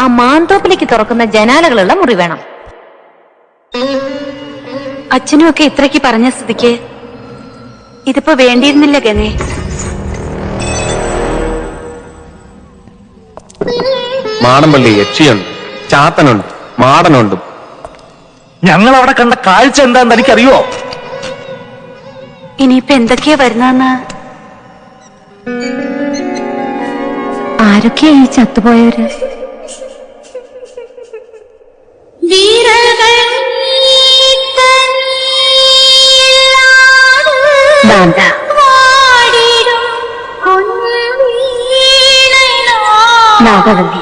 ആ മാന്തോപ്പിലേക്ക് തുറക്കുന്ന ജനാലകളുള്ള മുറി വേണം. അച്ഛനും ഒക്കെ ഇത്രയ്ക്ക് പറഞ്ഞ സ്ഥിതിക്ക് ഇതിപ്പോ വേണ്ടിയിരുന്നില്ല ഗംഗേ. മാടമ്പള്ളി യക്ഷിയുണ്ട്, ചാത്തനുണ്ട്, മാടനുണ്ട്. ഞങ്ങൾ അവിടെ കണ്ട കാഴ്ച എന്താന്ന് എനിക്കറിയോ? ഇനിയിപ്പൊ എന്തൊക്കെയാ വരുന്നതെന്ന്. ആരൊക്കെയാ ഈ ചത്തുപോയവര്? നാഗവല്ലി.